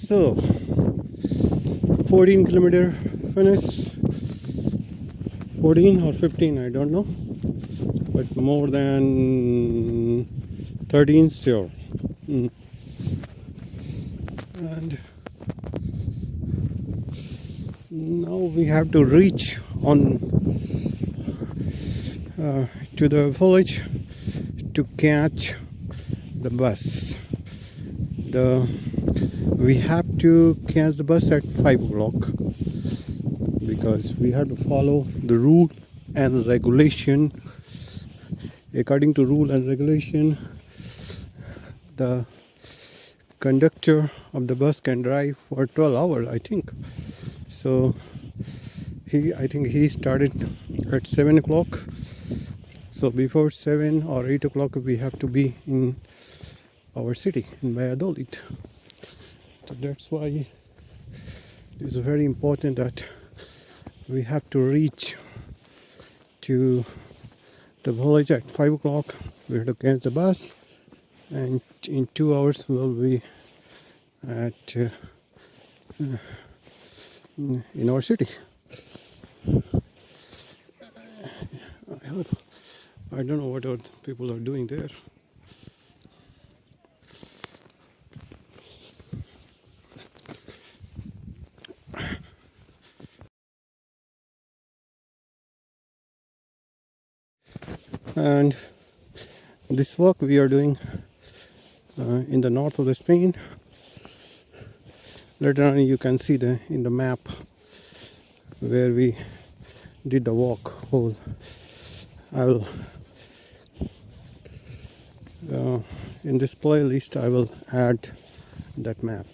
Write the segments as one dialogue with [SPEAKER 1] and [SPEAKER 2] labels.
[SPEAKER 1] So 14-kilometer finish, 14 or 15, I don't know, but more than 13 sure. And now we have to reach on to the village to catch the bus. We have to catch the bus at 5 o'clock because we have to follow the rule and regulation. According to rule and regulation, the conductor of the bus can drive for 12 hours, I think. So I think he started at 7 o'clock. So before 7 or 8 o'clock, we have to be in our city, in Valladolid. So that's why it's very important that we have to reach to the village at 5 o'clock. We have to catch the bus, and in 2 hours we'll be at in our city. I don't know what other people are doing there. And this walk we are doing in the north of the Spain. Later on you can see in the map where we did the walk whole. I will in this playlist I will add that map.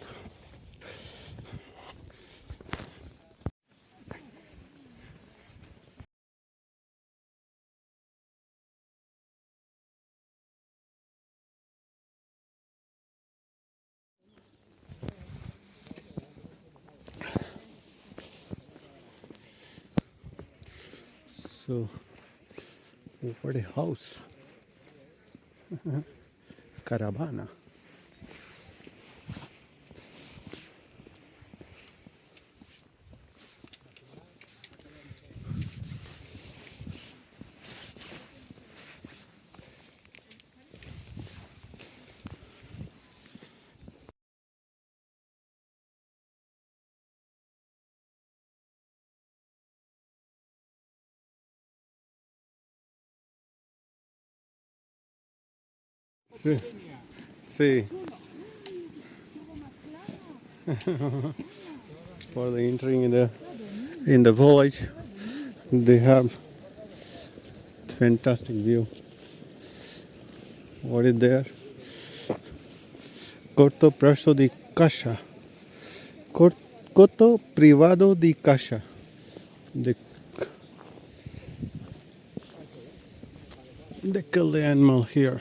[SPEAKER 1] So what a house. Caravana. Sí. Sí. For the entering in the village, they have fantastic view. What is there? Corto preso di casa. Coto privado di casa. They kill the animal here.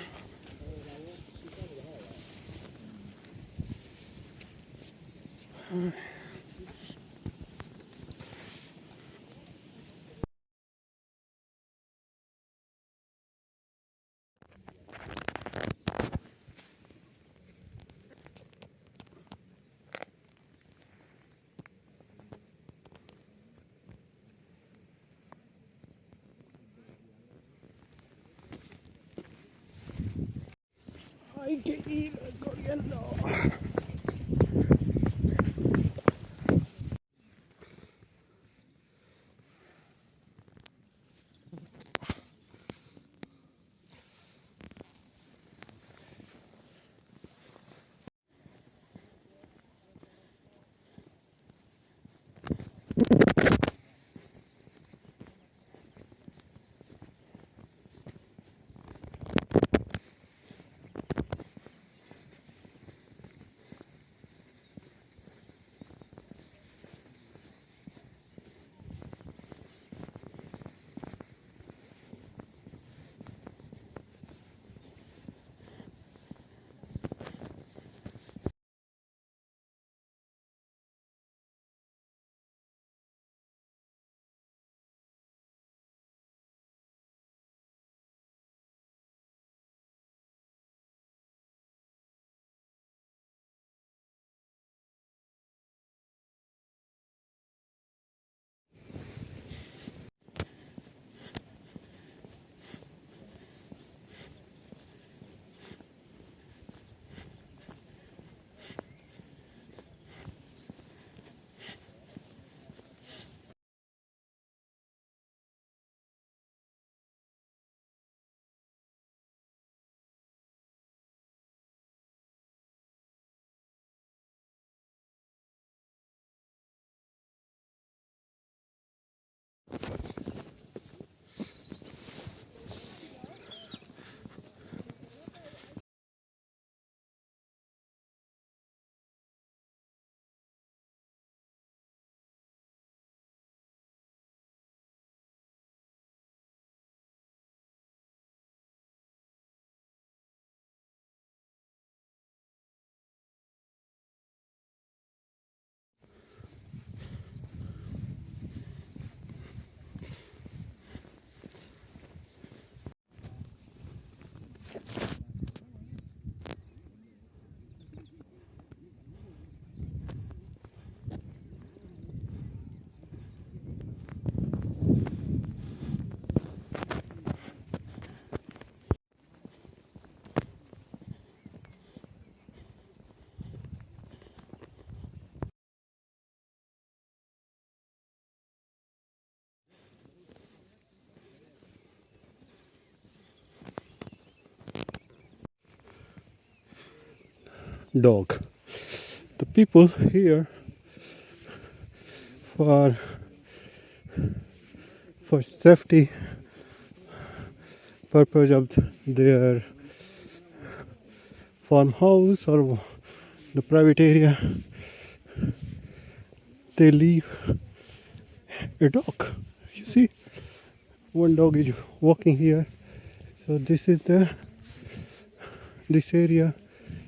[SPEAKER 1] Hay que ir corriendo. Dog. The people here for safety purpose of their farmhouse or the private area, they leave a dog. You see, one dog is walking here. So this area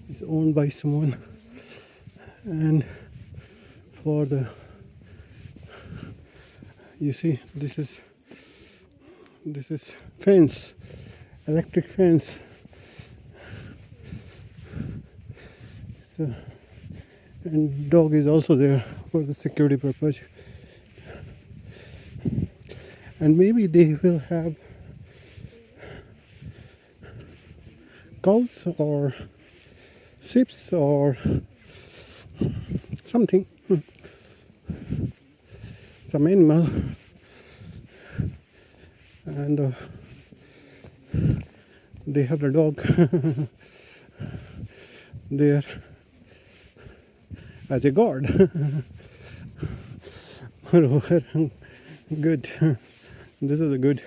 [SPEAKER 1] is owned by someone, and for the, you see, this is fence, electric fence. So, and dog is also there for the security purpose. And maybe they will have cows or sheep or something, some animal, and they have the dog there as a guard. Good. This is a good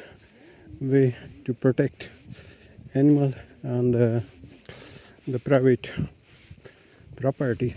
[SPEAKER 1] way to protect animal and the private property.